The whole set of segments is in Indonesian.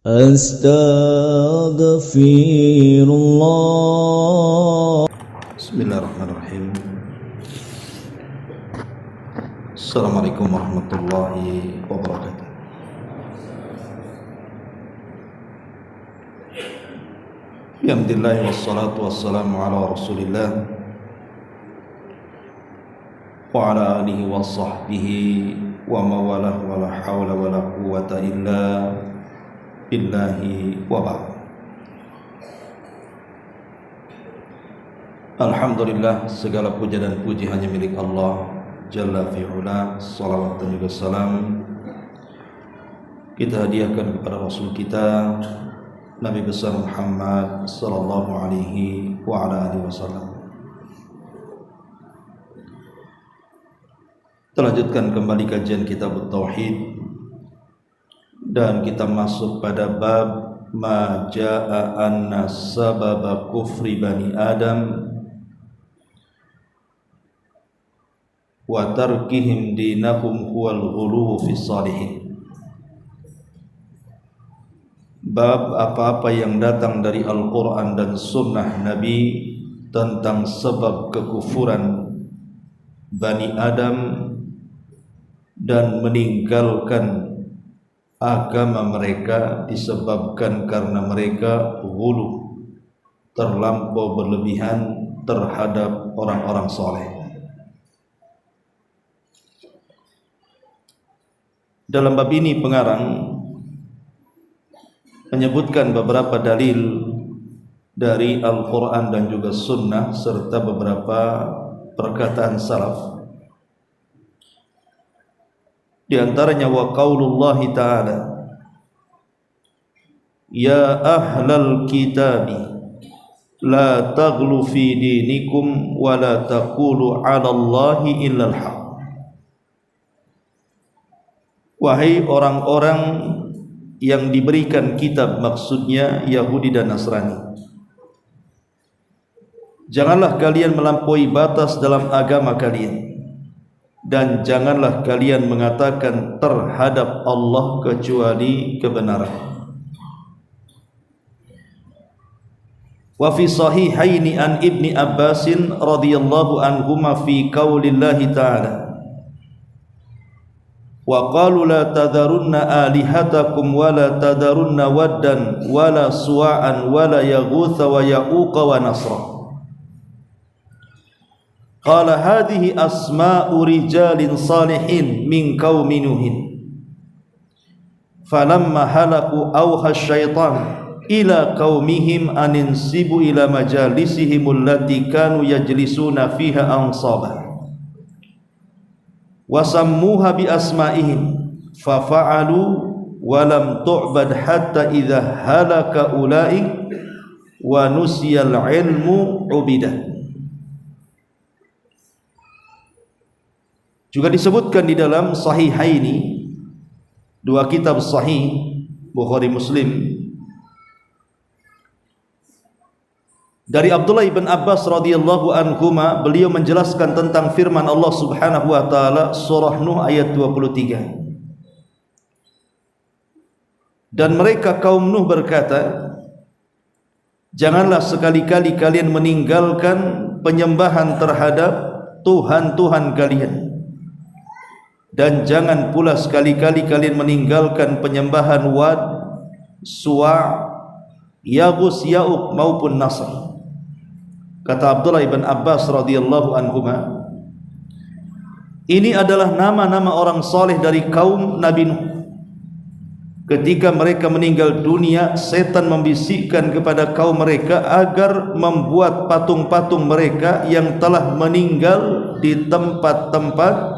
Astaghfirullah. Bismillahirrahmanirrahim. Assalamualaikum warahmatullahi wabarakatuh. Alhamdulillah wassalatu wassalamu ala Rasulillah wa ala alihi wa sahbihi wa mawalah wa la hawla wa la quwwata illa billahi wa ba'd. Alhamdulillah, segala puja dan puji hanya milik Allah Jalla fi'ula. Salawat dan juga salam kita hadiahkan kepada Rasul kita Nabi besar Muhammad sallallahu alaihi wa ala alihi wasallam. Kita lanjutkan kembali kajian kitab Tauhid dan kita masuk pada bab ma jaa anna sababa kufri bani Adam wa tarkihim dinahum huwal ghuluw fi salihin. Bab apa-apa yang datang dari Al-Quran dan Sunnah Nabi tentang sebab kekufuran Bani Adam dan meninggalkan agama mereka disebabkan karena mereka ghulu, terlampau berlebihan terhadap orang-orang soleh. Dalam bab ini pengarang menyebutkan beberapa dalil dari Al-Quran dan juga Sunnah serta beberapa perkataan salaf. Di antaranya wa qaulullahi ta'ala ya ahlal kitabi la taghlu fi dinikum wa la taqulu 'ala Allahi illal haq. Wahai orang-orang yang diberikan kitab, maksudnya Yahudi dan Nasrani, janganlah kalian melampaui batas dalam agama kalian, dan janganlah kalian mengatakan terhadap Allah kecuali kebenaran. Wa fi sahihaini an Ibni Abbasin radhiyallahu anhuma fi qaulillahi ta'ala wa qalu la tadharunna alihatakum wa la tadharunna waddan wa la suwa'an wa la yaghutha wa ya'uqa wa nasra. Qala hadhihi asma'u rijalin salihin min qaumi nuhin falamma halaku awha syaitan ila qaumihim aninsibu ila majalisihim allati kanu yajlisuna fiha ansabah wasammuha bi asma'ihim fafa'alu walam tu'bad hatta idha halaka ulaik wa nusiyal ilmu ubidah. Juga disebutkan di dalam Sahihaini, dua kitab sahih Bukhari Muslim, dari Abdullah ibn Abbas radhiyallahu anhuma, beliau menjelaskan tentang firman Allah Subhanahu wa taala surah Nuh ayat 23. Dan mereka kaum Nuh berkata, janganlah sekali-kali kalian meninggalkan penyembahan terhadap tuhan-tuhan kalian, dan jangan pula sekali-kali kalian meninggalkan penyembahan Wad, Suwa', Yaghus, Ya'uq maupun Nasr. Kata Abdullah ibn Abbas radhiyallahu anhuma, ini adalah nama-nama orang saleh dari kaum Nabi Nuh. Ketika mereka meninggal dunia, setan membisikkan kepada kaum mereka agar membuat patung-patung mereka yang telah meninggal di tempat-tempat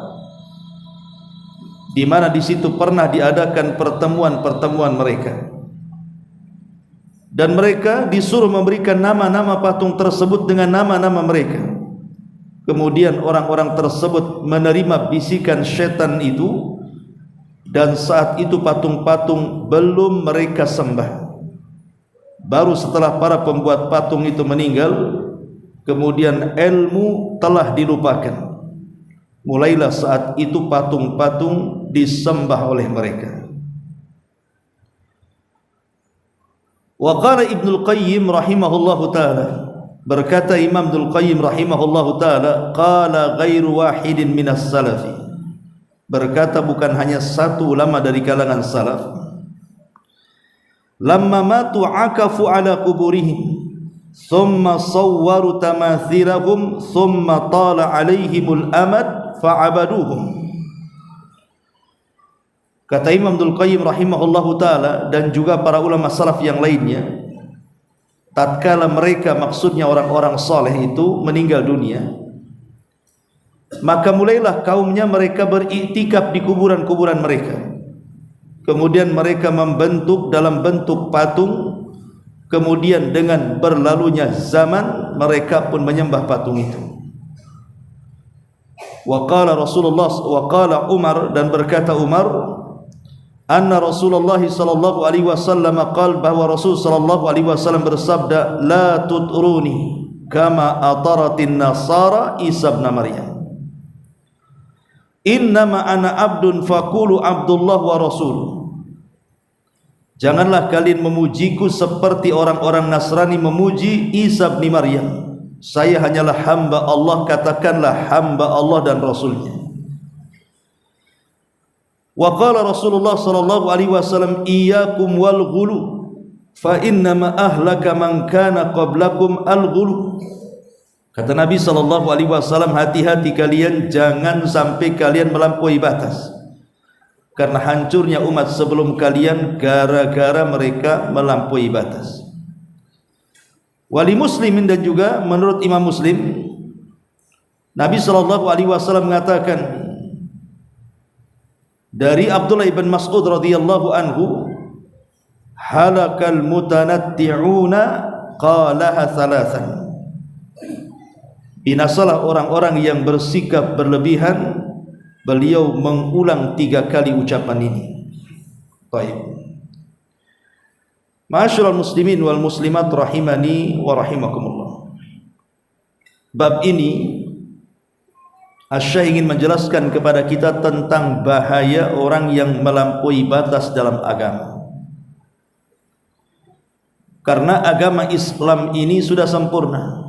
di mana di situ pernah diadakan pertemuan-pertemuan mereka. Dan mereka disuruh memberikan nama-nama patung tersebut dengan nama-nama mereka. Kemudian orang-orang tersebut menerima bisikan syaitan itu, dan saat itu patung-patung belum mereka sembah. Baru setelah para pembuat patung itu meninggal, kemudian ilmu telah dilupakan. Mulailah saat itu patung-patung disembah oleh mereka. Wa qala Ibnul Qayyim rahimahullahu taala, berkata Imam Ibnul Qayyim rahimahullahu taala, qala ghairu wahidin minas salafi, berkata bukan hanya satu ulama dari kalangan salaf, lamma matu akafu ala kuburihim thumma sawwaru tamathilahum thumma tala alaihimul amad fa'abaduhum. Kata Imam Ibnul Qayyim rahimahullahu taala dan juga para ulama salaf yang lainnya, tatkala mereka, maksudnya orang-orang saleh itu, meninggal dunia, maka mulailah kaumnya mereka beriktikaf di kuburan-kuburan mereka. Kemudian mereka membentuk dalam bentuk patung. Kemudian dengan berlalunya zaman mereka pun menyembah patung itu. Wa qala Rasulullah, wa qala Umar, dan berkata Umar, anna Rasulullah sallallahu alaihi wasallam qala, bahwa Rasul sallallahu alaihi wasallam bersabda, la tutruni kama ataratin nasara Isa ibn Maryam, innama ana abdun faqulu Abdullah wa rasul. Janganlah kalian memujiku seperti orang-orang Nasrani memuji Isa bin Maryam. Saya hanyalah hamba Allah, katakanlah hamba Allah dan Rasulnya. Wa qala Rasulullah sallallahu alaihi wasallam, iyyakum wal ghulu fa innama ahlaka man kana qablakum al ghulu. Kata Nabi sallallahu alaihi wasallam, hati-hati kalian, jangan sampai kalian melampaui batas, karena hancurnya umat sebelum kalian gara-gara mereka melampaui batas. Wali Muslimin, dan juga menurut Imam Muslim, Nabi sallallahu alaihi wasallam mengatakan dari Abdullah ibn Mas'ud radhiyallahu anhu, halakal mutanatti'una qalaha thalathan, binasalah orang-orang yang bersikap berlebihan. Beliau mengulang 3 kali ucapan ini. Baik. Ma'asyiral muslimin wal muslimat rahimani wa rahimakumullah. Bab ini Asy-Syaikh ingin menjelaskan kepada kita tentang bahaya orang yang melampaui batas dalam agama. Karena agama Islam ini sudah sempurna,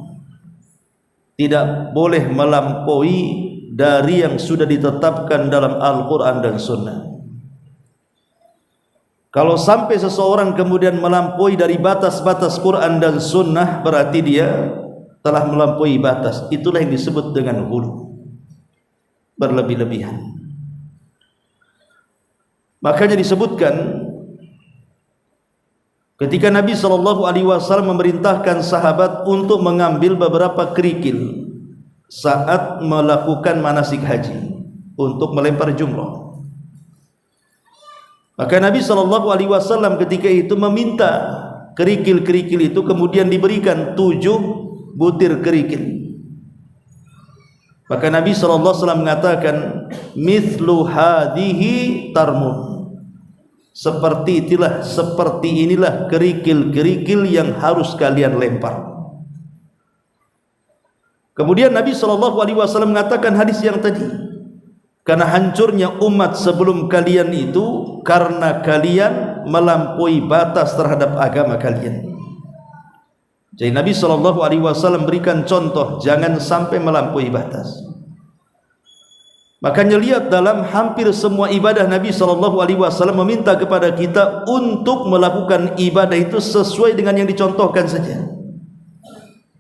tidak boleh melampaui dari yang sudah ditetapkan dalam Al-Quran dan Sunnah. Kalau sampai seseorang kemudian melampaui dari batas-batas Quran dan Sunnah, berarti dia telah melampaui batas. Itulah yang disebut dengan ghulu, berlebih-lebihan. Makanya disebutkan ketika Nabi SAW memerintahkan sahabat untuk mengambil beberapa kerikil saat melakukan manasik haji untuk melempar jumrah, maka Nabi SAW ketika itu meminta kerikil-kerikil itu kemudian diberikan 7 butir kerikil. Maka Nabi SAW mengatakan, mithlu hadhihi tarmun, seperti inilah kerikil-kerikil yang harus kalian lempar. Kemudian Nabi SAW mengatakan hadis yang tadi, karena hancurnya umat sebelum kalian itu karena kalian melampaui batas terhadap agama kalian. Jadi Nabi SAW berikan contoh jangan sampai melampaui batas. Makanya lihat dalam hampir semua ibadah Nabi SAW meminta kepada kita untuk melakukan ibadah itu sesuai dengan yang dicontohkan saja.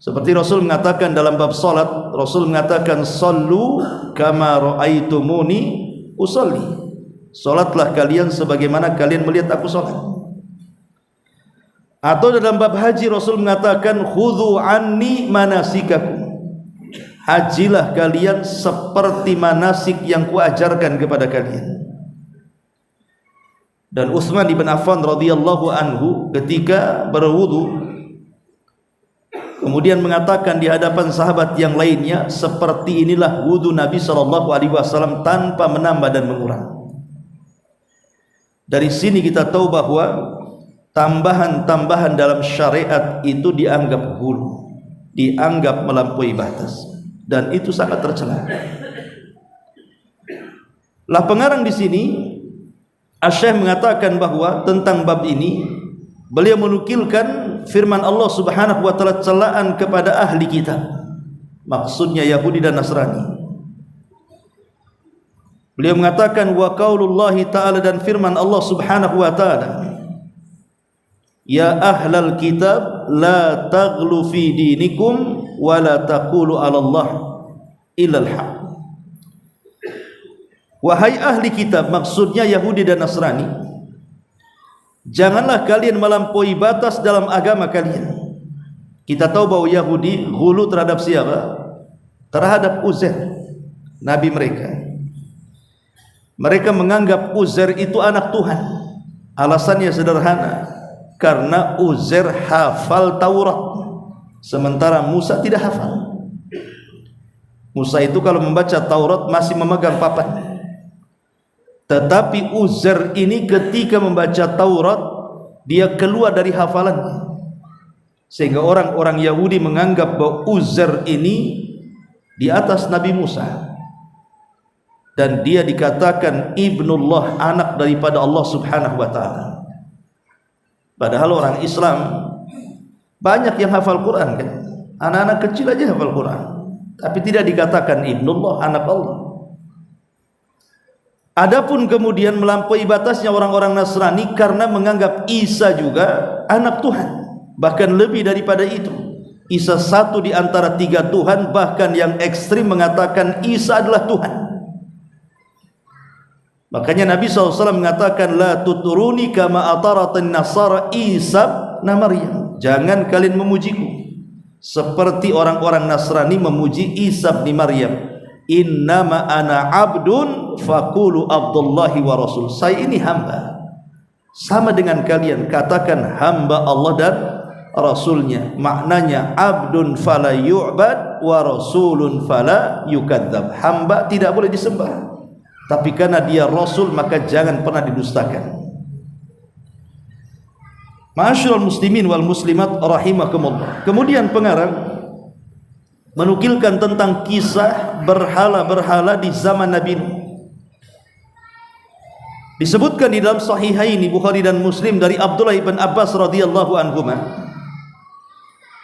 Seperti Rasul mengatakan dalam bab salat, Rasul mengatakan sallu kama ra'aitumuni usalli, salatlah kalian sebagaimana kalian melihat aku salat. Atau dalam bab haji Rasul mengatakan khudhu anni manasikakum, hajilah kalian seperti manasik yang kuajarkan kepada kalian. Dan Utsman bin Affan radhiyallahu anhu ketika berwudu kemudian mengatakan di hadapan sahabat yang lainnya, seperti inilah wudu Nabi SAW tanpa menambah dan mengurang. Dari sini kita tahu bahwa tambahan-tambahan dalam syariat itu dianggap ghulu, dianggap melampaui batas, dan itu sangat tercela. Lah pengarang di sini Asy-Syaikh mengatakan bahwa tentang bab ini beliau menukilkan firman Allah Subhanahu wa taala celaan kepada ahli kitab, maksudnya Yahudi dan Nasrani. Beliau mengatakan wa qaulullahi ta'ala, dan firman Allah Subhanahu wa taala, ya ahlal kitab la taghlu fi dinikum wa la taqulu 'ala Allah illal haq. Wahai ahli kitab, maksudnya Yahudi dan Nasrani, janganlah kalian melampaui batas dalam agama kalian. Kita tahu bahwa Yahudi ghulu terhadap siapa? Terhadap Uzair, nabi mereka. Mereka menganggap Uzair itu anak Tuhan. Alasannya sederhana, karena Uzair hafal Taurat, sementara Musa tidak hafal. Musa itu kalau membaca Taurat masih memegang papan, tetapi Uzair ini ketika membaca Taurat dia keluar dari hafalannya, sehingga orang-orang Yahudi menganggap bahwa Uzair ini di atas Nabi Musa, dan dia dikatakan ibnullah, anak daripada Allah Subhanahu wa taala. Padahal orang Islam banyak yang hafal Quran kan, anak-anak kecil aja hafal Quran, tapi tidak dikatakan ibnullah, anak Allah. Adapun kemudian melampaui batasnya orang-orang Nasrani karena menganggap Isa juga anak Tuhan, bahkan lebih daripada itu. Isa satu di antara tiga Tuhan, bahkan yang ekstrim mengatakan Isa adalah Tuhan. Makanya Nabi SAW mengatakan la tuturuni kama ataratin nasara Isa na Maryam, jangan kalian memujiku seperti orang-orang Nasrani memuji Isa bin Maryam. Innama ana abdun faqulu abdullahi wa rasul, saya ini hamba, sama dengan kalian katakan hamba Allah dan Rasulnya. Maknanya abdun fala yu'bad wa rasulun fala yukadzab, hamba tidak boleh disembah, tapi karena dia Rasul maka jangan pernah didustakan. Ma'asyiral muslimin wal muslimat rahimakumullah. Kemudian pengarang menukilkan tentang kisah berhala-berhala di zaman Nabi Nuh. Disebutkan di dalam Sahihaini Bukhari dan Muslim dari Abdullah ibn Abbas radhiyallahu anhuma,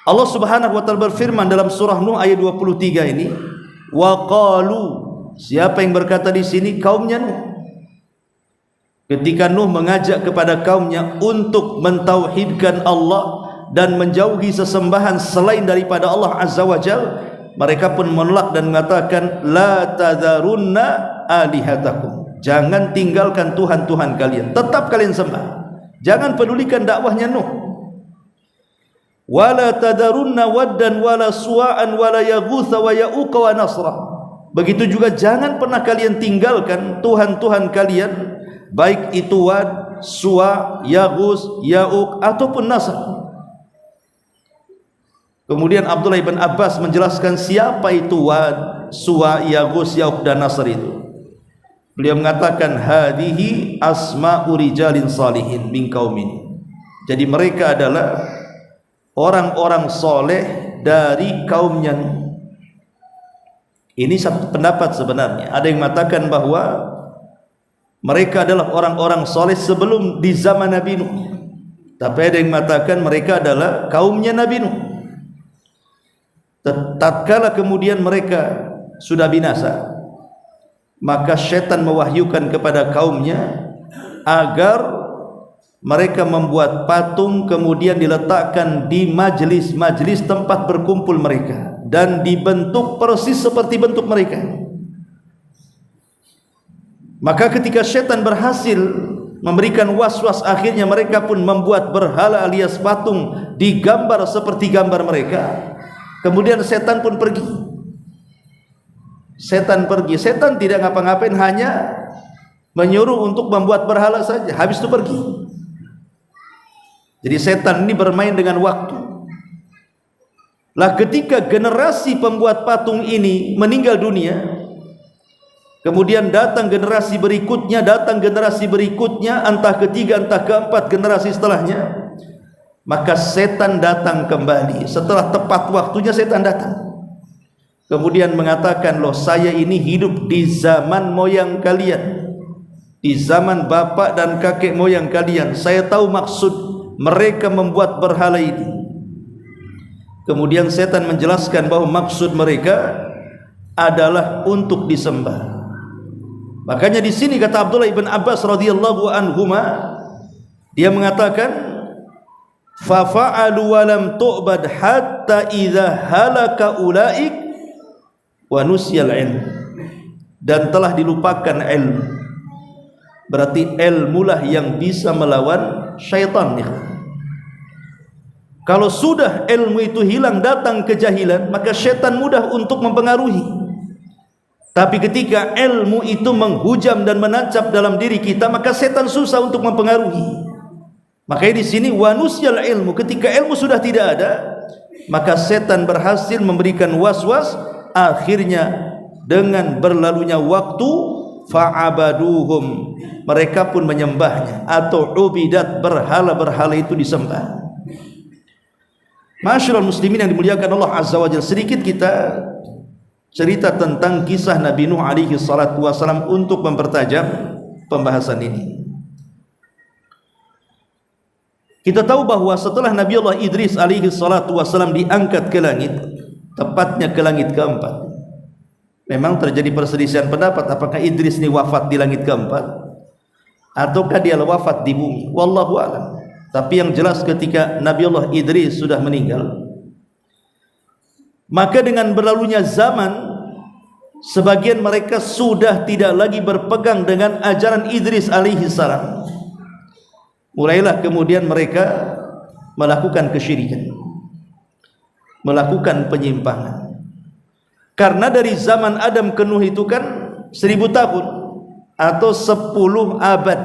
Allah Subhanahu wa taala berfirman dalam surah Nuh ayat 23 ini, wa qalu, siapa yang berkata di sini? Kaumnya Nuh. Ketika Nuh mengajak kepada kaumnya untuk mentauhidkan Allah dan menjauhi sesembahan selain daripada Allah Azza wa Jalla, mereka pun menolak dan mengatakan la tadharunna alihatakum, jangan tinggalkan Tuhan-Tuhan kalian, tetap kalian sembah, jangan pedulikan dakwahnya Nuh. Wala tadharunna waddan wala suwa'an wala yaghutsa wa ya'uqa wa nasra, begitu juga jangan pernah kalian tinggalkan Tuhan-Tuhan kalian, baik itu Wad, Suwa, Yaghus, Ya'uq ataupun Nasr. Kemudian Abdullah ibn Abbas menjelaskan siapa itu Wad, Suwa, Yaghus, Ya'uq dan Nasr itu. Beliau mengatakan hadhihi asma'u rijalin salihin min qaumin, jadi mereka adalah orang-orang soleh dari kaumnya. Ini satu pendapat sebenarnya. Ada yang mengatakan bahwa mereka adalah orang-orang soleh sebelum di zaman Nabi Nuh, tapi ada yang mengatakan mereka adalah kaumnya Nabi Nuh. Tatkala kemudian mereka sudah binasa, maka syaitan mewahyukan kepada kaumnya agar mereka membuat patung, kemudian diletakkan di majlis-majlis tempat berkumpul mereka, dan dibentuk persis seperti bentuk mereka. Maka ketika syaitan berhasil memberikan was-was, akhirnya mereka pun membuat berhala alias patung digambar seperti gambar mereka. Kemudian setan pun pergi. Setan tidak ngapa-ngapain, hanya menyuruh untuk membuat berhala saja, habis itu pergi. Jadi setan ini bermain dengan waktu. Lah ketika generasi pembuat patung ini meninggal dunia, kemudian datang generasi berikutnya, entah ketiga entah keempat generasi setelahnya, maka setan datang kembali. Setelah tepat waktunya setan datang, kemudian mengatakan, loh saya ini hidup di zaman moyang kalian, di zaman bapak dan kakek moyang kalian, saya tahu maksud mereka membuat berhala ini. Kemudian setan menjelaskan bahwa maksud mereka adalah untuk disembah. Makanya di sini kata Abdullah ibn Abbas radhiyallahu anhuma, dia mengatakan, fa fa'alu wa lam tu'bad hatta idza halaka ulaik wa nusyal ilm, dan telah dilupakan ilmu. Berarti ilmulah yang bisa melawan syaitan ya. Kalau sudah ilmu itu hilang, datang kejahilan, maka syaitan mudah untuk mempengaruhi. Tapi ketika ilmu itu menghujam dan menancap dalam diri kita, maka setan susah untuk mempengaruhi. Makanya di sini wanusyal ilmu, ketika ilmu sudah tidak ada, maka setan berhasil memberikan was-was. Akhirnya dengan berlalunya waktu, fa'abaduhum, mereka pun menyembahnya, atau ubidat, berhala-berhala itu disembah. Masyaallah muslimin yang dimuliakan Allah Azza wa Jalla, sedikit kita cerita tentang kisah Nabi Nuh alaihi salatu wasalam untuk mempertajam pembahasan ini. Kita tahu bahwa setelah Nabi Allah Idris alaihi salatu wasalam diangkat ke langit, tepatnya ke langit keempat, memang terjadi perselisihan pendapat apakah Idris ini wafat di langit keempat ataukah dia wafat di bumi, wallahu a'lam. Tapi yang jelas ketika Nabi Allah Idris sudah meninggal, maka dengan berlalunya zaman, sebagian mereka sudah tidak lagi berpegang dengan ajaran Idris alaihi salam. Mulailah kemudian mereka melakukan kesyirikan, melakukan penyimpangan. Karena dari zaman Adam ke Nuh itu kan 1000 tahun atau 10 abad.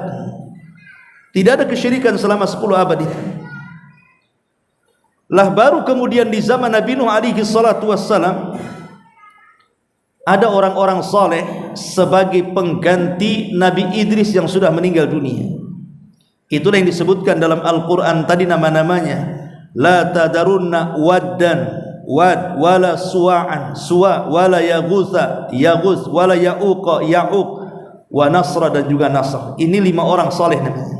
Tidak ada kesyirikan selama 10 abad itu. Lah baru kemudian di zaman Nabi Nuh alaihi salatu wassalam, ada orang-orang saleh sebagai pengganti Nabi Idris yang sudah meninggal dunia. Itulah yang disebutkan dalam Al-Quran tadi nama-namanya. La tadarunna waddan, wad, wala suwa'an, suwa, wala yaghutha, yaghuth, wala ya'uqa, ya'uq, wa nasra, dan juga nasr. Ini 5 orang saleh namanya.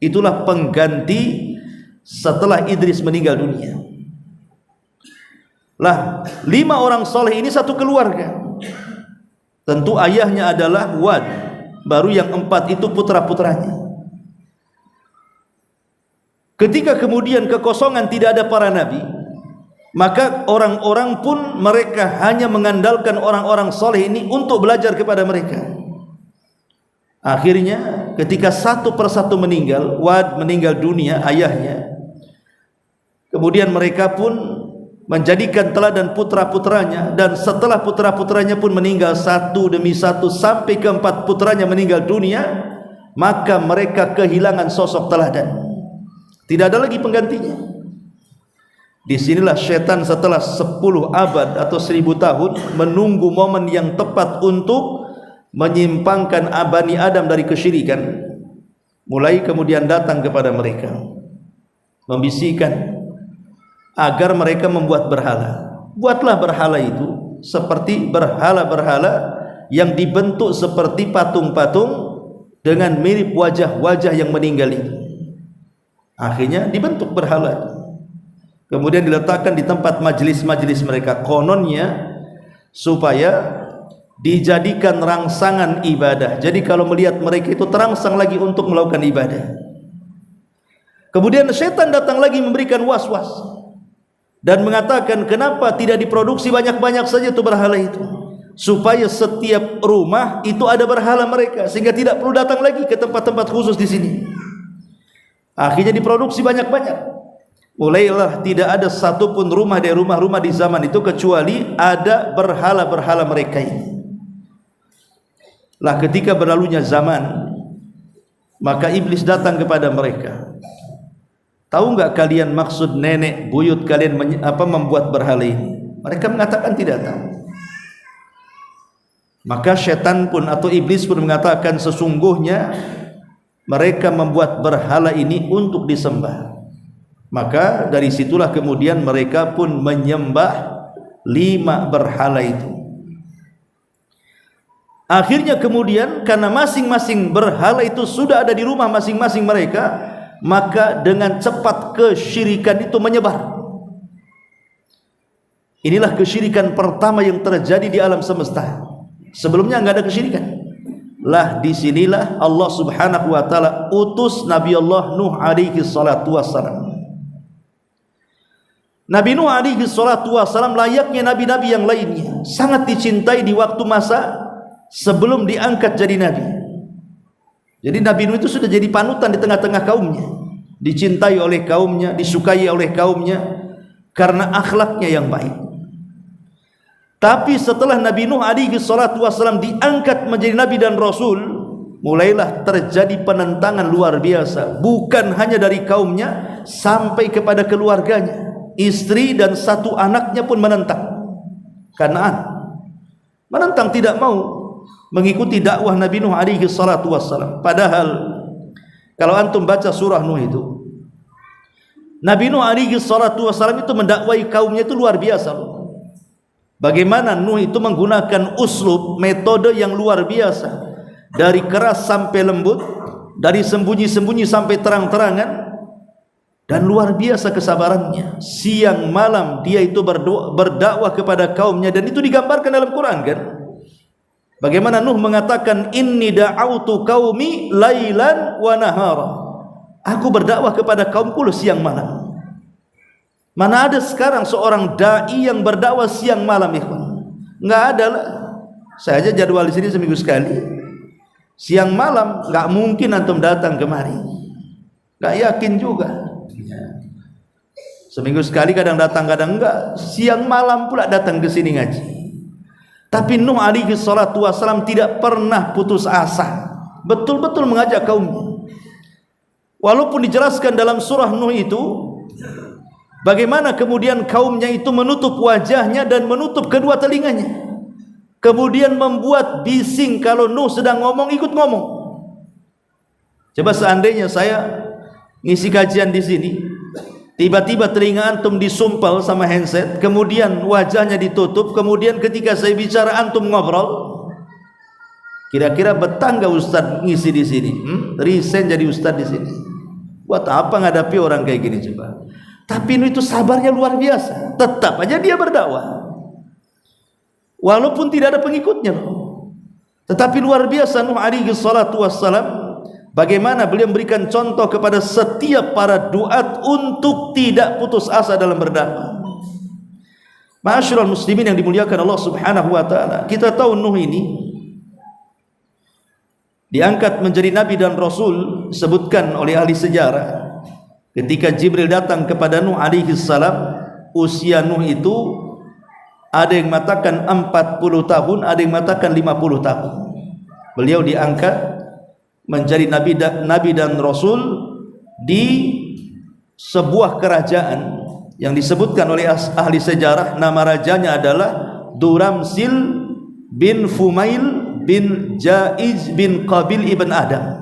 Itulah pengganti setelah Idris meninggal dunia. Lah 5 orang saleh ini satu keluarga. Tentu ayahnya adalah Wad, baru yang 4 itu putra-putranya. Ketika kemudian kekosongan tidak ada para nabi, maka orang-orang pun mereka hanya mengandalkan orang-orang saleh ini untuk belajar kepada mereka. Akhirnya ketika satu persatu meninggal, Wad meninggal dunia, ayahnya, kemudian mereka pun menjadikan teladan putra-putranya, dan setelah putra-putranya pun meninggal satu demi satu sampai ke-4 putranya meninggal dunia, maka mereka kehilangan sosok teladan. Tidak ada lagi penggantinya. Disinilah syaitan setelah 10 abad atau 1000 tahun menunggu momen yang tepat untuk menyimpangkan Bani Adam dari kesyirikan, mulai kemudian datang kepada mereka, membisikkan agar mereka membuat berhala. Buatlah berhala itu seperti berhala-berhala yang dibentuk seperti patung-patung dengan mirip wajah-wajah yang meninggal itu. Akhirnya dibentuk berhala, kemudian diletakkan di tempat majelis-majelis mereka, kononnya supaya dijadikan rangsangan ibadah. Jadi kalau melihat mereka itu terangsang lagi untuk melakukan ibadah. Kemudian setan datang lagi memberikan was-was dan mengatakan, kenapa tidak diproduksi banyak-banyak saja itu berhala itu, supaya setiap rumah itu ada berhala mereka, sehingga tidak perlu datang lagi ke tempat-tempat khusus di sini. Akhirnya diproduksi banyak-banyak. Mulailah tidak ada satupun rumah dari rumah-rumah di zaman itu kecuali ada berhala-berhala mereka ini. Lah ketika berlalunya zaman, maka iblis datang kepada mereka. Tahu enggak kalian maksud nenek buyut kalian membuat berhala ini? Mereka mengatakan tidak tahu. Maka syaitan pun atau iblis pun mengatakan, sesungguhnya mereka membuat berhala ini untuk disembah. Maka dari situlah kemudian mereka pun menyembah 5 berhala itu. Akhirnya kemudian karena masing-masing berhala itu sudah ada di rumah masing-masing mereka, maka dengan cepat kesyirikan itu menyebar. Inilah kesyirikan pertama yang terjadi di alam semesta. Sebelumnya enggak ada kesyirikan. Lah disinilah Allah Subhanahu wa taala utus Nabi Allah Nuh alaihi salatu wassalam. Nabi Nuh alaihi salatu wassalam layaknya nabi-nabi yang lainnya, sangat dicintai di waktu masa sebelum diangkat jadi nabi. Jadi Nabi Nuh itu sudah jadi panutan di tengah-tengah kaumnya, dicintai oleh kaumnya, disukai oleh kaumnya karena akhlaknya yang baik. Tapi setelah Nabi Nuh alaihi salatu wassalam diangkat menjadi nabi dan rasul, mulailah terjadi penentangan luar biasa, bukan hanya dari kaumnya sampai kepada keluarganya. Istri dan satu anaknya pun menentang. Kanaan menentang, tidak mau mengikuti dakwah Nabi Nuh alaihi salatu wassalam. Padahal kalau antum baca surah Nuh itu, Nabi Nuh alaihi salatu wassalam itu mendakwai kaumnya itu luar biasa loh. Bagaimana Nuh itu menggunakan uslub, metode yang luar biasa, dari keras sampai lembut, dari sembunyi-sembunyi sampai terang-terangan, dan luar biasa kesabarannya. Siang malam dia itu berdakwah kepada kaumnya, dan itu digambarkan dalam Quran kan. Bagaimana Nuh mengatakan, inni da'autu qaumi lailan wa nahara. Aku berdakwah kepada kaumku siang malam. Mana ada sekarang seorang dai yang berdakwah siang malam, ikhwan? Enggak ada lah. Saya aja jadwal di sini seminggu sekali. Siang malam enggak mungkin antum datang kemari. Enggak yakin juga. Seminggu sekali kadang datang kadang enggak. Siang malam pula datang ke sini ngaji. Tapi Nuh alaihi salatu wassalam tidak pernah putus asa. Betul-betul mengajak kaumnya. Walaupun dijelaskan dalam surah Nuh itu bagaimana kemudian kaumnya itu menutup wajahnya dan menutup kedua telinganya, kemudian membuat bising kalau Nuh sedang ngomong ikut ngomong. Coba seandainya saya ngisi kajian di sini, tiba-tiba telinga antum disumpal sama handset, kemudian wajahnya ditutup, kemudian ketika saya bicara antum ngobrol, kira-kira betah nggak Ustadz ngisi di sini? Resign jadi Ustadz di sini. Buat apa ngadapi orang kayak gini coba? Tapi Nuh itu sabarnya luar biasa, tetap aja dia berdakwah walaupun tidak ada pengikutnya. Tetapi luar biasa Nuh alaihi salatu wassalam, bagaimana beliau memberikan contoh kepada setiap para duat untuk tidak putus asa dalam berdakwah. Ma'asyiral muslimin yang dimuliakan Allah Subhanahu wa taala, kita tahu Nuh ini diangkat menjadi nabi dan rasul. Sebutkan oleh ahli sejarah, ketika Jibril datang kepada Nuh alaihi salam, usia Nuh itu ada yang mengatakan 40 tahun, ada yang mengatakan 50 tahun. Beliau diangkat menjadi nabi dan rasul di sebuah kerajaan yang disebutkan oleh ahli sejarah, nama rajanya adalah Duramsil bin Fumail bin Jaiz bin Qabil ibn Adam.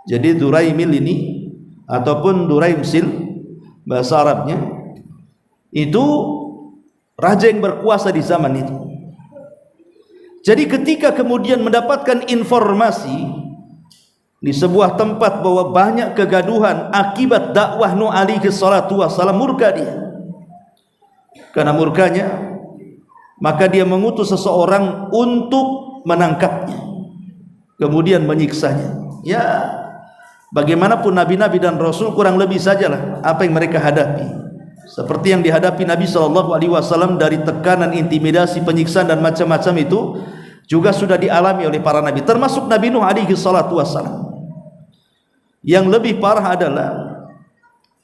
Jadi Duraimil ini ataupun Duraimsil bahasa Arabnya itu raja yang berkuasa di zaman itu. Jadi ketika kemudian mendapatkan informasi di sebuah tempat bahwa banyak kegaduhan akibat dakwah Nuh alaihi salatu wassalam, murka dia. Karena murkanya, maka dia mengutus seseorang untuk menangkapnya, kemudian menyiksanya. Ya, bagaimanapun nabi-nabi dan rasul kurang lebih sajalah apa yang mereka hadapi, seperti yang dihadapi Nabi SAW dari tekanan, intimidasi, penyiksaan dan macam-macam itu juga sudah dialami oleh para nabi, termasuk Nabi Nuh alaihi salatu wassalam. Yang lebih parah adalah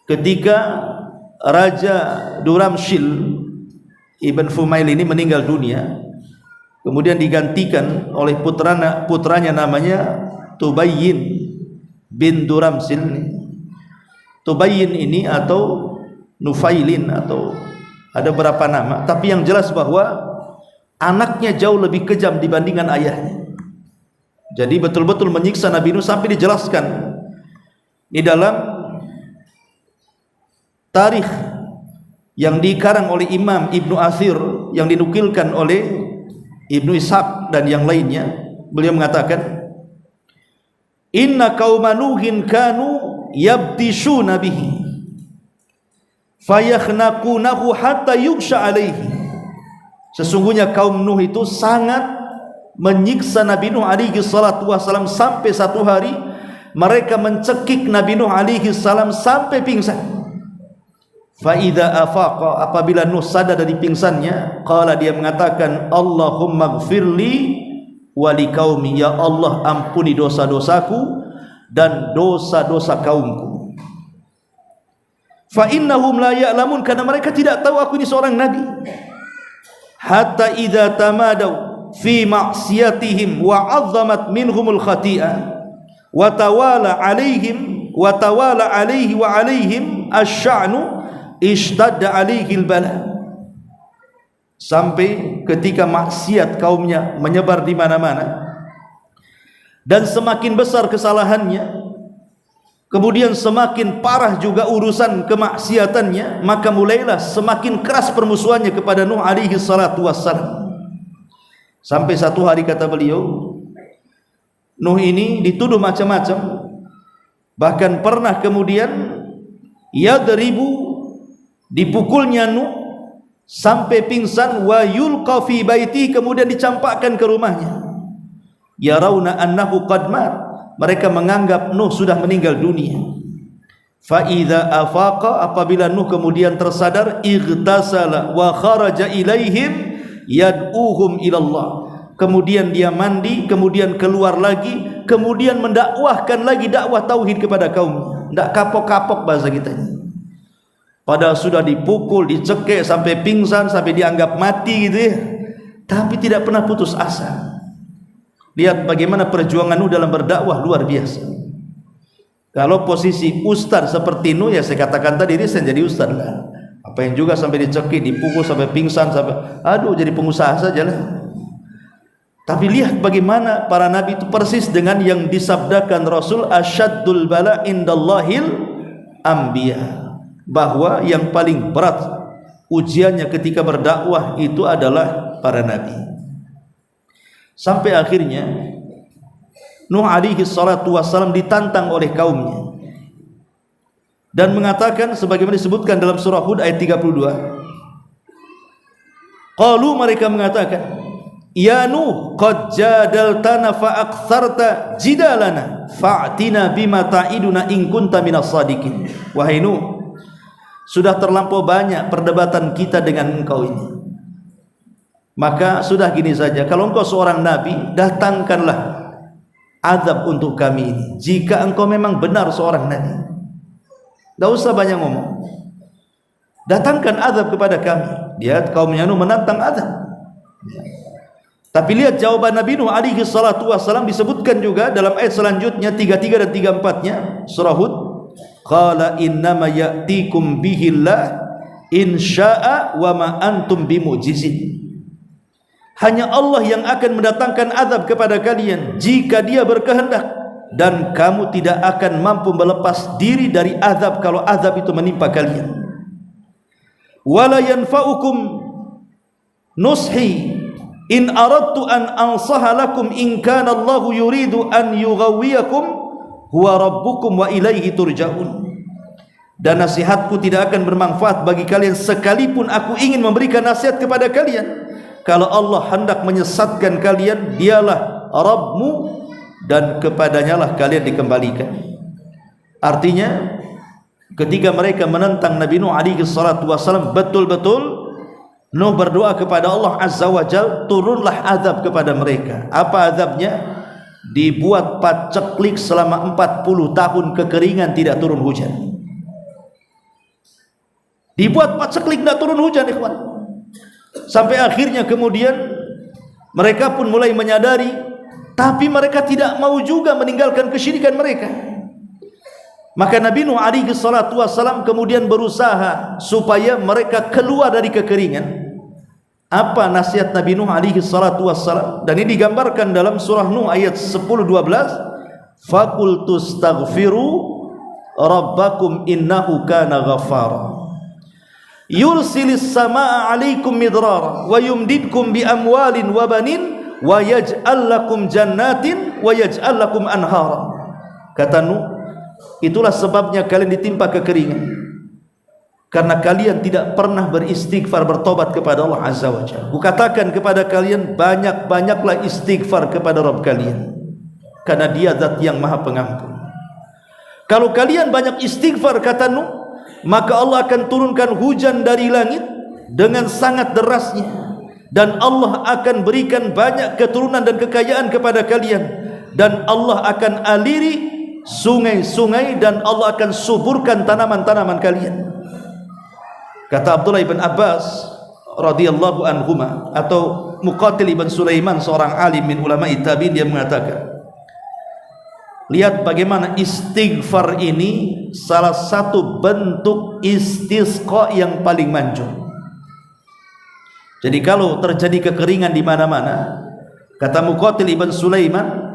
ketika Raja Duramsil ibn Fumail ini meninggal dunia, kemudian digantikan oleh putranya namanya Tubayyin bin Duramsil. Tubayyin ini atau Nufailin atau ada berapa nama, tapi yang jelas bahwa anaknya jauh lebih kejam dibandingkan ayahnya. Jadi betul-betul menyiksa Nabi Nuh sampai dijelaskan di dalam tarikh yang dikarang oleh Imam Ibnu Athir, yang dinukilkan oleh Ibnu Ishaq dan yang lainnya. Beliau mengatakan, inna qauma Nuhin kanu yabtishuna bihi fayakhnaqunahu hatta yughsha alaihi. Sesungguhnya kaum Nuh itu sangat menyiksa Nabi Nuh alaihi salatu wasalam sampai satu hari mereka mencekik Nabi Nuh alaihi salam sampai pingsan. Fa idza afaqa, apabila Nuh sadar dari pingsannya, qala, dia mengatakan, Allahumma gfirli wa liqaumi, ya Allah ampuni dosa-dosaku dan dosa-dosa kaumku. Fa innahum la ya'lamun, karena mereka tidak tahu aku ini seorang nabi. Hatta idza tamadaw fi ma'siyatihim wa 'azzamat minhumul khati'ah wa tawala alaihim wa alaihim asy-sya'nu ishtadda alaihil bala. Sampai ketika maksiat kaumnya menyebar di mana-mana dan semakin besar kesalahannya, kemudian semakin parah juga urusan kemaksiatannya, maka mulailah semakin keras permusuhannya kepada Nuh alaihi salatu wassalam. Sampai satu hari, kata beliau, Nuh ini dituduh macam-macam, bahkan pernah kemudian yadribu, dipukulnya Nuh sampai pingsan, wa yulqa fi baiti, kemudian dicampakkan ke rumahnya. Yarawna annahu qad mat, mereka menganggap Nuh sudah meninggal dunia. Fa idza afaqa, apabila Nuh kemudian tersadar, ightasala wa kharaja ilaihim yad'uhum ilallah, kemudian dia mandi, kemudian keluar lagi, kemudian mendakwahkan lagi dakwah tauhid kepada kaumnya. Tidak kapok-kapok bahasa kita ini. Padahal sudah dipukul, dicekik sampai pingsan, sampai dianggap mati gitu ya, tapi tidak pernah putus asa. Lihat bagaimana perjuangan Nuh dalam berdakwah, luar biasa. Kalau posisi ustaz seperti Nuh, ya saya katakan tadi, dia jadi ustaz lah. Apa yang juga sampai dicekik, dipukul sampai pingsan, sampai aduh jadi pengusaha saja lah. Tapi lihat bagaimana para nabi itu persis dengan yang disabdakan Rasul, asyaddul bala indallahil anbiya, bahwa yang paling berat ujiannya ketika berdakwah itu adalah para nabi. Sampai akhirnya Nuh alaihi salatu wassalam ditantang oleh kaumnya dan mengatakan sebagaimana disebutkan dalam surah Hud ayat 32. Qalu, mereka mengatakan, ya Nuh, qad jadaltana fa aktsarta jidalana fa'tina bima ta'iduna in kunta minas sadiqin. Wahai Nuh, sudah terlampau banyak perdebatan kita dengan engkau ini, maka sudah gini saja, kalau engkau seorang nabi, datangkanlah azab untuk kami ini, jika engkau memang benar seorang nabi. Tidak usah banyak ngomong, datangkan azab kepada kami. Lihat kaumnya Nuh menantang azab. Tapi lihat jawaban Nabi Nuh alaihi salatu wassalam, disebutkan juga dalam ayat selanjutnya 33 dan 34-nya surah Hud. Qala innama ya'tikum bihillah in syaa wa ma antum bimu'jizin. Hanya Allah yang akan mendatangkan azab kepada kalian jika Dia berkehendak, dan kamu tidak akan mampu melepas diri dari azab kalau azab itu menimpa kalian. Wala yanfa'ukum nushi in aradtu an ansaha lakum in kana Allahu yuridu an yughawwiyakum huwa rabbukum wa ilaihi turja'un. Dan nasihatku tidak akan bermanfaat bagi kalian sekalipun aku ingin memberikan nasihat kepada kalian. Kalau Allah hendak menyesatkan kalian, Dialah Rabbmu dan kepadanya lah kalian dikembalikan. Artinya ketika mereka menentang Nabi Nuh alaihi salatu wasallam, betul-betul Nuh berdoa kepada Allah Azza wa Jalla, turunlah azab kepada mereka. Apa azabnya? Dibuat paceklik selama 40 tahun kekeringan, tidak turun hujan. Dibuat paceklik, tidak turun hujan, ikhwan. Sampai akhirnya kemudian mereka pun mulai menyadari, tapi mereka tidak mau juga meninggalkan kesyirikan mereka. Maka Nabi Nuh alaihi salatu wassalam kemudian berusaha supaya mereka keluar dari kekeringan. Apa nasihat Nabi Nuh alaihi salatu wassalam? Dan ini digambarkan dalam surah Nuh ayat 10-12. Faqultu astaghfiru rabbakum innahu kana ghaffara yursilis samaa alaikum midrara wa yumdidkum bi amwalin wa banin wa yaj'al lakum jannatin wa yaj'al lakum anhara. Kata Nuh, Itulah sebabnya kalian ditimpa kekeringan, karena kalian tidak pernah beristighfar, bertobat kepada Allah Azza wa Jalla. Kukatakan kepada kalian, banyak-banyaklah istighfar kepada Rabb kalian, karena Dia Zat yang Maha Pengampun. Kalau kalian banyak istighfar, kata Nuh, maka Allah akan turunkan hujan dari langit dengan sangat derasnya, dan Allah akan berikan banyak keturunan dan kekayaan kepada kalian, dan Allah akan aliri sungai-sungai, dan Allah akan suburkan tanaman-tanaman kalian. Kata Abdullah ibn Abbas radhiyallahu anhuma, atau Muqatil ibn Sulaiman, seorang alim min ulama tabi'in, dia mengatakan, lihat bagaimana istighfar ini salah satu bentuk istisqa yang paling manjur. Jadi kalau terjadi kekeringan di mana-mana, kata Muqatil ibn Sulaiman,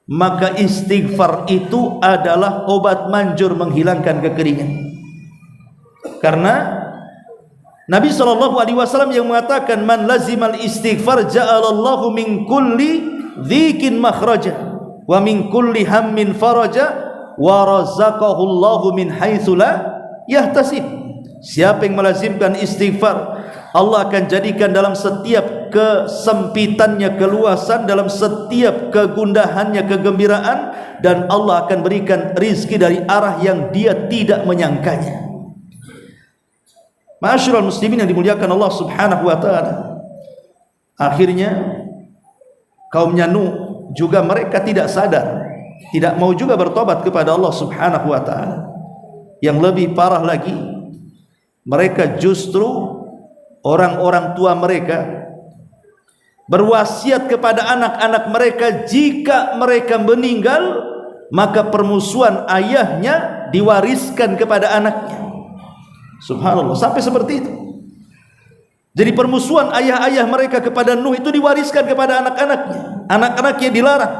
maka istighfar itu adalah obat manjur menghilangkan kekeringan. Karena Nabi SAW yang mengatakan, man lazimal istighfar ja'alallahu min kulli dhikin makhraja wa min kulli hammin faraja wa razaqahu Allahu min haitsu la yahtasib. Siapa yang melazimkan istighfar, Allah akan jadikan dalam setiap kesempitannya keluasan, dalam setiap kegundahannya kegembiraan, dan Allah akan berikan rizki dari arah yang dia tidak menyangkanya. Ma'asyiral muslimin yang dimuliakan Allah Subhanahu wa taala, akhirnya kaumnya Nuh juga mereka tidak sadar, tidak mau juga bertobat kepada Allah Subhanahu wa taala. Yang lebih parah lagi, mereka justru orang-orang tua mereka berwasiat kepada anak-anak mereka, jika mereka meninggal maka permusuhan ayahnya diwariskan kepada anaknya. Subhanallah, sampai seperti itu. Jadi permusuhan ayah-ayah mereka kepada Nuh itu diwariskan kepada anak-anaknya. Anak-anaknya dilarang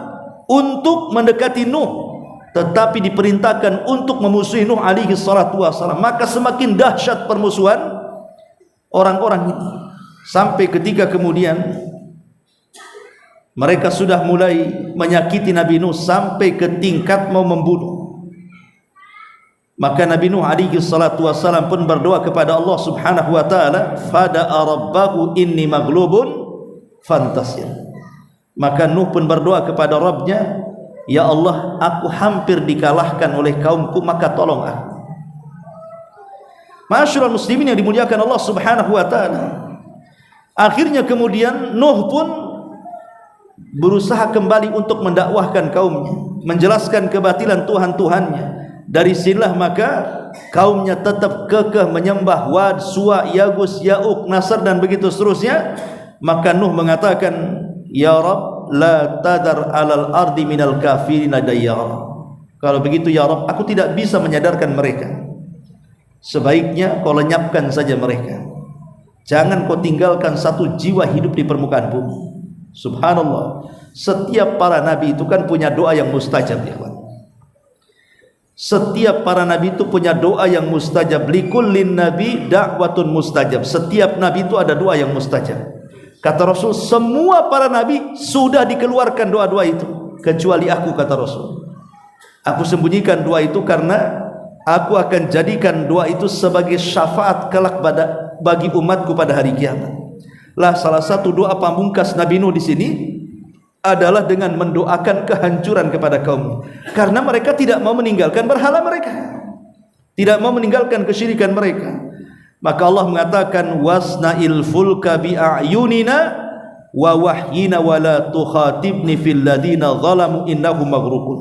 untuk mendekati Nuh, tetapi diperintahkan untuk memusuhi Nuh alaihi salatu wassalam. Maka semakin dahsyat permusuhan orang-orang ini, sampai ketika kemudian mereka sudah mulai menyakiti Nabi Nuh sampai ke tingkat mau membunuh. Maka Nabi Nuh alaihi salatu wassalam pun berdoa kepada Allah Subhanahu wa taala, fada'a rabbahu inni maghlubun fantasir. Maka Nuh pun berdoa kepada Rabbnya, ya Allah, aku hampir dikalahkan oleh kaumku, maka tolong aku. Ma'asyiral muslimin yang dimuliakan Allah Subhanahu wa taala, akhirnya kemudian Nuh pun berusaha kembali untuk mendakwahkan kaumnya, menjelaskan kebatilan Tuhan-Tuhannya. Dari sinilah maka kaumnya tetap kekeh menyembah Wad, Suwa, Yagus, Ya'uq, Nasr dan begitu seterusnya. Maka Nuh mengatakan, ya Rabb, la tadar alal ardi minal kafirina dayyara. Kalau begitu ya Rabb, aku tidak bisa menyadarkan mereka, sebaiknya kau lenyapkan saja mereka. Jangan kau tinggalkan satu jiwa hidup di permukaan bumi. Subhanallah, setiap para nabi itu kan punya doa yang mustajab, ya kawan. Setiap para nabi itu punya doa yang mustajab. Likullin nabi da'watun mustajab. Setiap nabi itu ada doa yang mustajab. Kata Rasul, semua para nabi sudah dikeluarkan doa-doa itu, kecuali aku, kata Rasul. Aku sembunyikan doa itu karena aku akan jadikan doa itu sebagai syafaat kelak bagi umatku pada hari kiamat. Lah salah satu doa pamungkas Nabi Nuh di sini adalah dengan mendoakan kehancuran kepada kaum, karena mereka tidak mau meninggalkan berhala mereka, tidak mau meninggalkan kesyirikan mereka. Maka Allah mengatakan, wasna'il fulka bi'ayunina wa wahyina wa la tukhatibni fil ladina zalamu innahum maghrukun.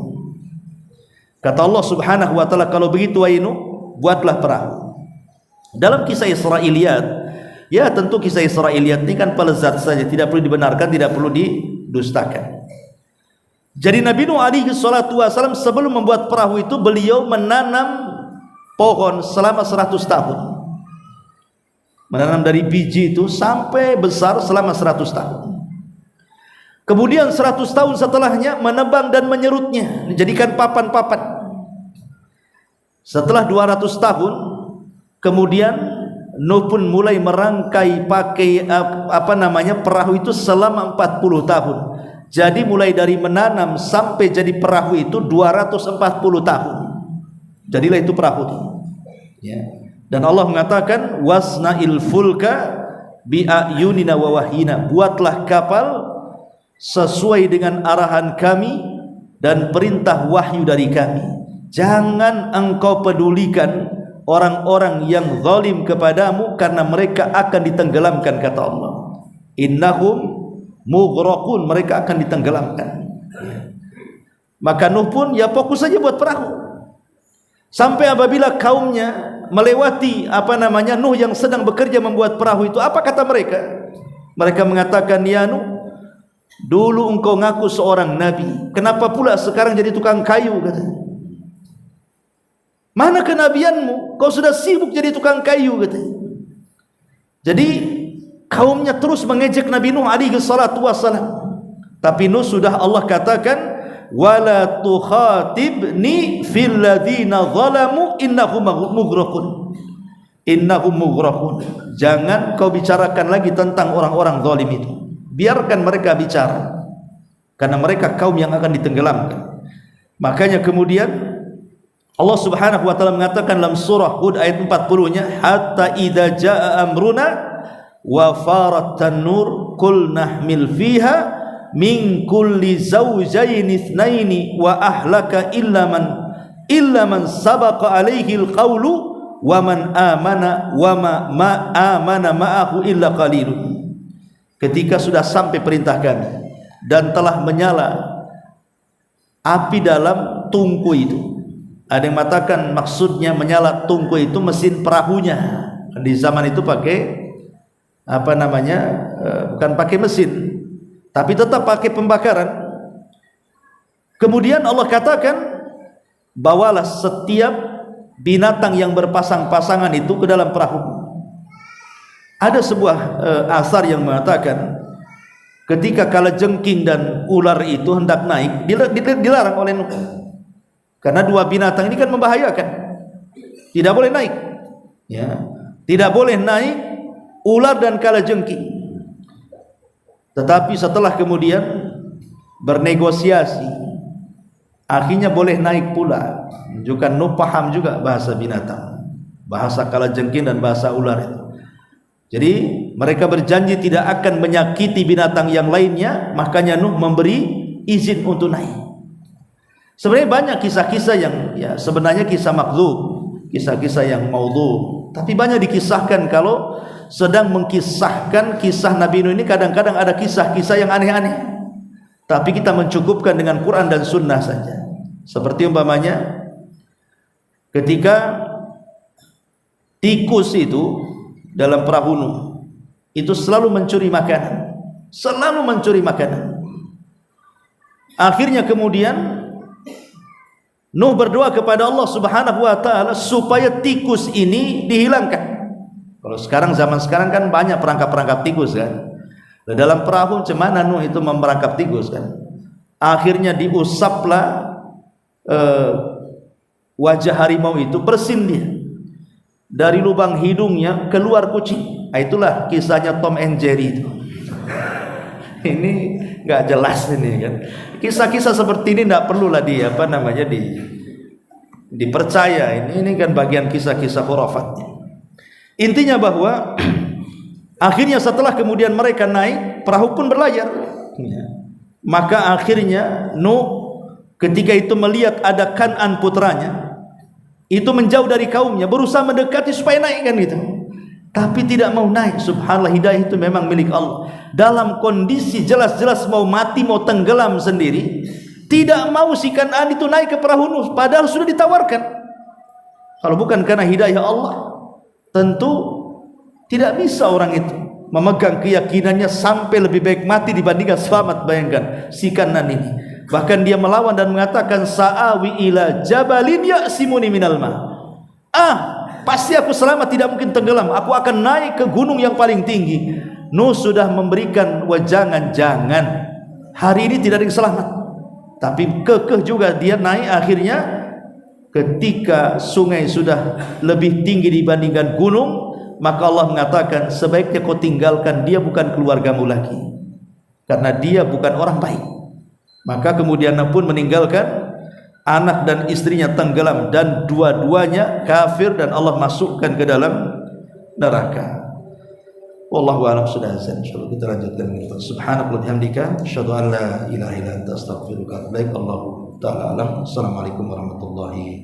Kata Allah Subhanahu wa taala, kalau begitu wahai Nuh, buatlah perahu. Dalam kisah Israiliyat, ya tentu kisah Israiliyat ini kan pelezat saja, tidak perlu dibenarkan, tidak perlu didustakan. Jadi Nabi Nuh alaihi salatu wasallam sebelum membuat perahu itu, beliau menanam pohon selama 100 tahun. Menanam dari biji itu sampai besar selama 100 tahun. Kemudian 100 tahun setelahnya menebang dan menyerutnya, dijadikan papan-papan. Setelah 200 tahun kemudian Nuh pun mulai merangkai pakai perahu itu selama 40 tahun. Jadi mulai dari menanam sampai jadi perahu itu 240 tahun. Jadilah itu perahu itu. Ya. Dan Allah mengatakan wasna'il fulka bi'ayunina wa wahyina, buatlah kapal sesuai dengan arahan kami dan perintah wahyu dari kami. Jangan engkau pedulikan orang-orang yang zalim kepadamu, karena mereka akan ditenggelamkan, kata Allah. Innahum mughraqun, mereka akan ditenggelamkan. Maka Nuh pun ya fokus saja buat perahu. Sampai apabila kaumnya melewati Nuh yang sedang bekerja membuat perahu itu, apa kata mereka? Mereka mengatakan, ya Nuh, dulu engkau ngaku seorang nabi, kenapa pula sekarang jadi tukang kayu? Katanya, mana kenabianmu? Kau sudah sibuk jadi tukang kayu, katanya. Jadi kaumnya terus mengejek Nabi Nuh alaihi salatu wassalam. Tapi Nuh sudah Allah katakan, wala tukhatibni fil ladzina zalamu innahum mughraqun. Jangan kau bicarakan lagi tentang orang-orang zalim itu. Biarkan mereka bicara, karena mereka kaum yang akan ditenggelamkan. Makanya kemudian Allah Subhanahu wa taala mengatakan dalam surah Hud ayat 40-nya, hatta idza jaa amruna wa farat tanur qul nahmil fiha min kulli zawjayn itsnaini wa ahlaka illa man sabaqa alaihi alqawlu wa man amana wa ma amana ma'ahu illa qalilun. Ketika sudah sampai perintah kami dan telah menyala api dalam tungku itu. Ada yang mengatakan maksudnya menyala tungku itu mesin perahunya. Di zaman itu pakai bukan pakai mesin, tapi tetap pakai pembakaran. Kemudian Allah katakan, bawalah setiap binatang yang berpasang-pasangan itu ke dalam perahu. Ada sebuah asar yang mengatakan, ketika kalajengking dan ular itu hendak naik, dilarang oleh Nuh, karena dua binatang ini kan membahayakan, tidak boleh naik. Ya, tidak boleh naik ular dan kalajengking. Tetapi setelah kemudian bernegosiasi, akhirnya boleh naik pula. Menunjukkan Nuh paham juga bahasa binatang, bahasa kalajengking dan bahasa ular itu. Jadi mereka berjanji tidak akan menyakiti binatang yang lainnya, makanya Nuh memberi izin untuk naik. Sebenarnya banyak kisah-kisah yang ya sebenarnya kisah makdzub, kisah-kisah yang maudhu, tapi banyak dikisahkan. Kalau sedang mengkisahkan kisah Nabi Nuh ini, kadang-kadang ada kisah-kisah yang aneh-aneh, tapi kita mencukupkan dengan Quran dan Sunnah saja. Seperti umpamanya ketika tikus itu dalam perahu Nuh itu selalu mencuri makanan, Akhirnya kemudian Nuh berdoa kepada Allah Subhanahu wa taala supaya tikus ini dihilangkan. Kalau zaman sekarang kan banyak perangkap-perangkap tikus kan. Dalam perahu cemana Nuh itu memerangkap tikus kan. Akhirnya diusaplah wajah harimau itu, bersin dia. Dari lubang hidungnya keluar kucing. Itulah kisahnya Tom and Jerry itu. Ini nggak jelas ini kan. Kisah-kisah seperti ini nggak perlulah dipercaya. Ini kan bagian kisah-kisah khurafat. Intinya bahwa akhirnya setelah kemudian mereka naik, perahu pun berlayar. Maka akhirnya Nuh ketika itu melihat ada Kan'an putranya, itu menjauh dari kaumnya, berusaha mendekati supaya naik kan gitu, tapi tidak mau naik. Subhanallah, hidayah itu memang milik Allah. Dalam kondisi jelas-jelas mau mati, mau tenggelam sendiri, tidak mau si Kan'an itu naik ke perahu Nuh, padahal sudah ditawarkan. Kalau bukan karena hidayah Allah, tentu tidak bisa orang itu memegang keyakinannya sampai lebih baik mati dibandingkan selamat. Bayangkan si Kan'an ini, bahkan dia melawan dan mengatakan, sa'awi ila jabalin ya'simuni minal ma. Pasti aku selamat, tidak mungkin tenggelam. Aku akan naik ke gunung yang paling tinggi. Nuh sudah memberikan jangan hari ini tidak ada yang selamat, tapi kekeh juga dia naik. Akhirnya ketika sungai sudah lebih tinggi dibandingkan gunung, maka Allah mengatakan, sebaiknya kau tinggalkan dia, bukan keluargamu lagi, karena dia bukan orang baik. Maka kemudian pun meninggalkan anak dan istrinya tenggelam dan dua-duanya kafir dan Allah masukkan ke dalam neraka. Wallahu a'lam sudah azan. Insyaallah kita lanjutkan kita. Subhanallah bihamdika asyhadu an la ilaha illa anta astaghfiruka wa atubu ilaik. Allahu ta'ala alam. Assalamualaikum warahmatullahi